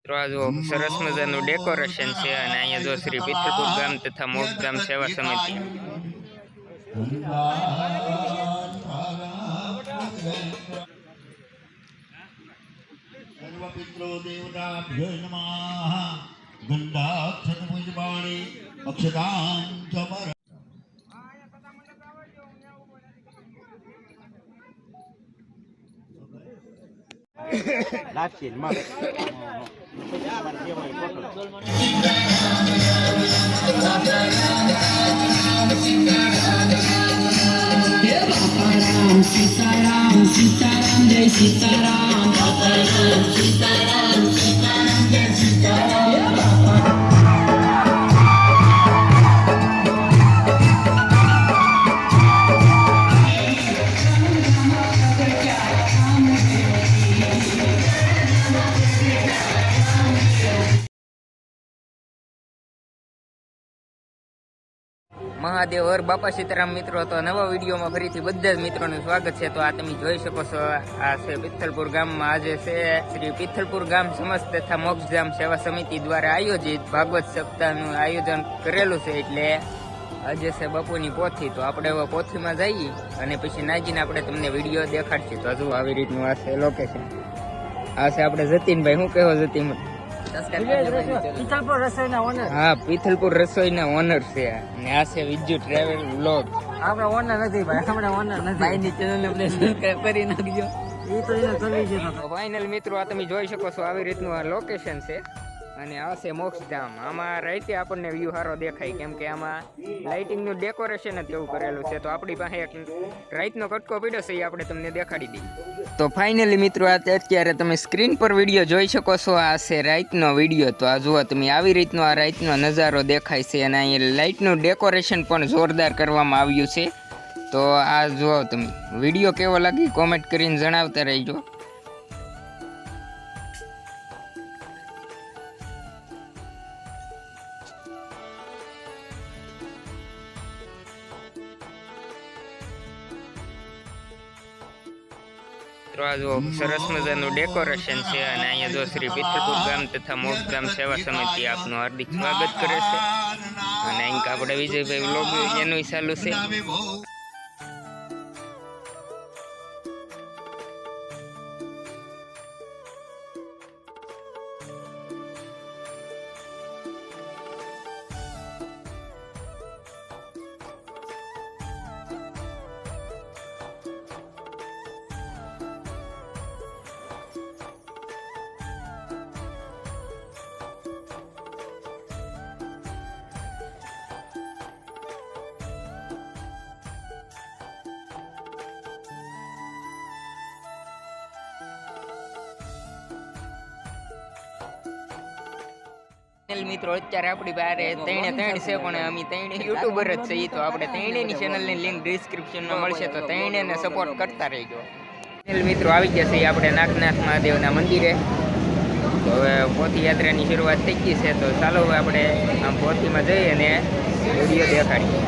તો આ જો સરસ મજાનું ડેકોરેશન છે અને અહીંયા જો શ્રી પિથલપુર ગામ તથા મોક્ષધામ સેવા સમિતિ સર્વપિત્રો દેવતાભ્યો નમઃ ગંધાક્ષત પુષ્પાણિ અક્ષતાં ચમર લાગશે માં सीताराम सीताराम जय सीताराम सीताराम सीताराम जय सीताराम મહાદેવ હર બાપા સીતારામ મિત્રો, તો નવા વિડીયોમાં ફરીથી બધા જ મિત્રોનું સ્વાગત છે। તો આ તમે જોઈ શકો છો, આ છે પિથલપુર ગામમાં આજે છે શ્રી પિથલપુર ગામ સમસ્ત તથા મોક્ષધામ સેવા સમિતિ દ્વારા આયોજિત ભાગવત સપ્તાહનું આયોજન કરેલું છે। એટલે આજે છે બપોરની પોથી, તો આપણે હવે પોથીમાં જઈએ અને પછી નાજીને આપણે તમને વિડીયો દેખાડશું। તો હજુ આવી રીતનું આ છે લોકેશન, આ છે આપણે જતીનભાઈ। શું કહેવો જતીન? હા, પિથલપુર રસોઈના ઓનર છે અને આ છે વિજુ ટ્રાવેલ વ્લોગ। આપણે ઓનર નથી ભાઈ, આપણે ઓનર નથી ભાઈ ની ચેનલ ને પ્લીઝ સબસ્ક્રાઇબ કરી નાખજો। ઈ તો એને કરવી છે। તો ફાઇનલ મિત્રો, આ તમે જોઈ શકો છો આવી રીતનું આ લોકેશન છે અને આ છે મોક્ષધામ। આમાં રાઈતે આપણને વ્યૂ સારો દેખાય, કેમ કે આમાં લાઇટિંગનું ડેકોરેશન જ એવું કરેલું છે। તો આપણી પાસે એક રાઈતનો કટકો પડ્યો છે, એ આપણે તમને દેખાડી દઈએ। તો ફાઇનલી મિત્રો, આ અત્યારે તમે સ્ક્રીન પર વિડીયો જોઈ શકો છો, આ છે રાઈતનો વિડીયો। તો આ જુઓ તમે, આવી રીતનો આ રાઈતનો નજારો દેખાય છે અને અહીંયા લાઇટનું ડેકોરેશન પણ જોરદાર કરવામાં આવ્યું છે। તો આ જુઓ તમે, વિડીયો કેવો લાગી કોમેન્ટ કરીને જણાવતા રહેજો। તો આ જો સરસ મજાનું ડેકોરેશન છે અને અહીંયા જો શ્રી પિથલપુર ગામ તથા મોક્ષધામ સેવા સમિતિ આપનું હાર્દિક સ્વાગત કરે છે અને અહીં આપણે વિજયભાઈ વ્લોગ એનું ચાલુ છે। મિત્રો, અત્યારે આપણી બારે ત્રણે છે, પણ અમે ત્રણે યુટ્યુબર જ છે। તો આપણે ત્રણેની ચેનલની લિંક ડિસ્ક્રિપ્શનમાં મળશે, તો ત્રણેને સપોર્ટ કરતા રહેજો। મિત્રો, આવી ગયા છે આપણે નાગનાથ મહાદેવના મંદિરે। તો હવે પોથી યાત્રાની શરૂઆત થઈ ગઈ છે, તો ચાલો હવે આપણે આમ પોથીમાં જઈ અને વિડીયો દેખાડીએ।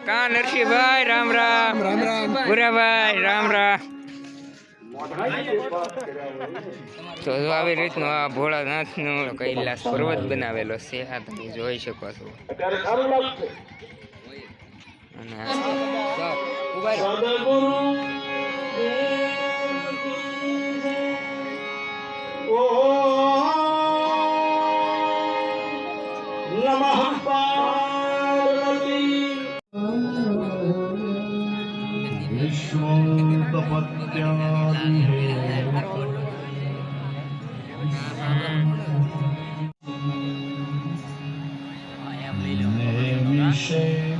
કા નરસિંહભાઈ રામ રામ. ભૂરાભાઈ રામ રામ. તો જો આવી રીતનું આ ભોળાનાથનો કૈલાસ પર્વત બનાવેલો છે, આ તમે જોઈ શકો છો. અને ઉભા રહો.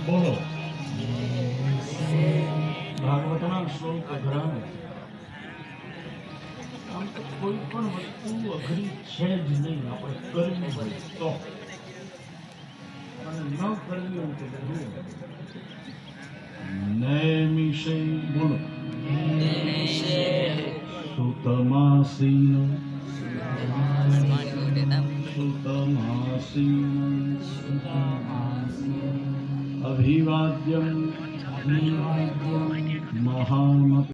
બોલો ભાગવતના શ્લોક અઘરા આમ તો કોઈ પણ વસ્તુ અઘરી છે જ નહીં. આપણે કરવી હોય તો, અને ન કરવી હોય તો બધું નૈમિષે બોલો સુતમાસીન સુતમાસીન અભિવાદ્યમ મહાન